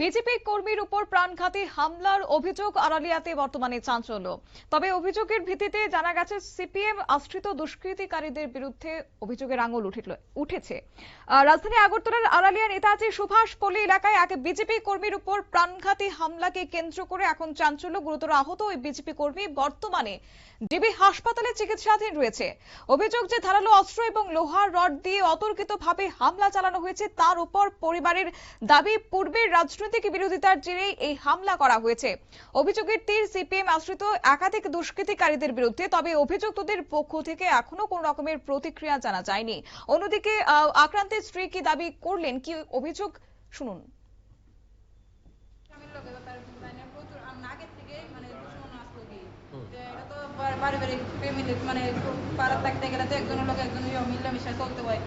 BJP কর্মীর উপর প্রাণঘাতী হামলার অভিযোগ আড়ালিয়াতে বর্তমানে চাঞ্চল্য। তবে অভিযোগের ভিত্তিতে জানা গেছে সিপিএম আশ্রিত দুষ্কৃতিকারীদের বিরুদ্ধে অভিযোগের আঙুল উঠেছে। রাজধানী আগরতলার আড়ালিয়া নেতাজি সুভাষ পল্লী এলাকায় এক বিজেপি কর্মীর উপর প্রাণঘাতী হামলাকে কেন্দ্র করে এখন চাঞ্চল্য। গুরুতর আহত ওই বিজেপি কর্মী বর্তমানে ডিবি হাসপাতালে চিকিৎসাধীন রয়েছে। অভিযোগ যে ধারালো অস্ত্র এবং লোহার রড দিয়ে অতর্কিতভাবে হামলা চালানো হয়েছে তার উপর পরিবারের দাবি পূর্বের রাজনৈতিক বিরোধিতার জেরেই এই হামলা করা হয়েছে। অভিযোগের তীর সিপিএম আশ্রিত একাধিক দুষ্কৃতিকারীদের বিরুদ্ধে। তবে অভিযুক্তদের পক্ষ থেকে এখনো কোন রকমের প্রতিক্রিয়া জানা যায়নি। অন্যদিকে আক্রান্তের স্ত্রী কি দাবি করলেন, কি অভিযোগ শুনুন। পারিবারিক ফ্যামিলি মানে পাড়া থাকতে গেলে তো একজনের লোক একজন মিলেমিশে চলতে হয়।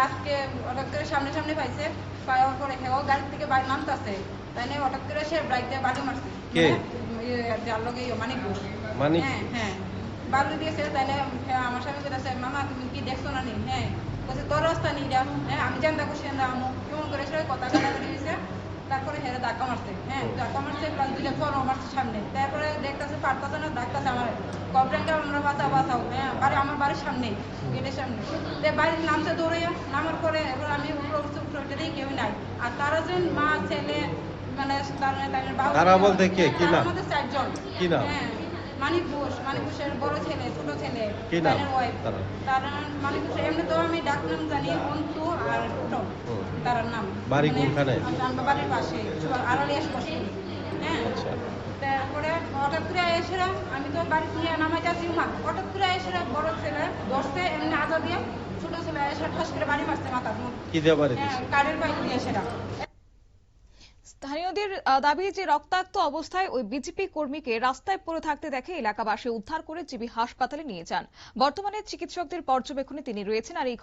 আজকে হঠাৎ করে সামনে সামনে পাইছে, পাওয়ার পরে হেও গাড়ি থেকে বাইরে নামতেছে, তাই না হঠাৎ করে সে বাইক দিয়ে বালু মারছে। যার লোক মানিক হ্যাঁ হ্যাঁ বালু দিয়েছে। তাইলে আমার স্বামী বলেছে, মামা তুমি কি দেখছো না নি? হ্যাঁ বলছে তোর রাস্তা নিয়ে যাও। হ্যাঁ আমি জানতা খুশি আমু কেমন করে সে কথা কাটাকাটি হয়েছে। তারপরে হেরে ধাক্কা মারছে, হ্যাঁ ধাক্কা মারছে প্লাস দুইটা ফলো মারছে সামনে। তারপরে দেখতেছে পারতেছে না, ডাকতেছে আমার কবরেনটা আমরা বাঁচাও। হ্যাঁ বাড়ি আমার বাড়ির সামনে, গেটের সামনে। বাড়ির নামতে দৌড়াইয়া নামার পরে এবার আমি উপরে কেউ নাই। আর তারা যে মা ছেলে মানে তারা বলতে কে কি নাম? আমাদের 4 জন। কি নাম? হ্যাঁ মানিক ঘোষের বড় ছেলে, ছোট ছেলে, কি নাম তারা মানিক ঘোষ। এমনি তো আমি ডাক নাম জানি অন্তু আর ছোট, তার নাম। বাড়ি কোনখানে? আমার বাড়ির পাশে আড়ালিয়া পাশে। হ্যাঁ তারপরে হঠাৎ করে এসেরা আমি তো বাড়ি নিয়ে নামাই যাচ্ছি, হঠাৎ করে এসেরা বড় ছেলে ধরছে এমনি আজা দিয়ে, ছোট ছেলে এসে ঠাস করে বাড়ি মারছে মাথার মধ্যে। কি দিয়ে বাড়ি? কারের বাইক দিয়ে এসেরা। স্থানীয়দের দাবি যে রক্তাক্ত অবস্থায় ওই বিজেপি কর্মীকে রাস্তায় পড়ে থাকতে দেখে এলাকাবাসী উদ্ধার করে জিবি হাসপাতালে নিয়ে যান। বর্তমানে চিকিৎসকদের পর্যবেক্ষণে তিনি রয়েছেন। আর এই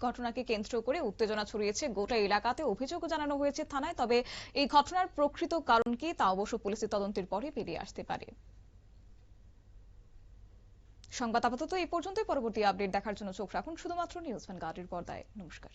ঘটনাকে কেন্দ্র করে উত্তেজনা ছড়িয়েছে গোটা এলাকাতে। অভিযোগ জানানো হয়েছে থানায়। তবে এই ঘটনার প্রকৃত কারণ কি তা অবশ্য পুলিশের তদন্তের পরে বেরিয়ে আসতে পারে। সংবাদ আপাতত এই পর্যন্তই। পরবর্তী আপডেট দেখার জন্য চোখ রাখুন শুধুমাত্র নিউজ ভ্যানগার্ডের পর্দায়। নমস্কার।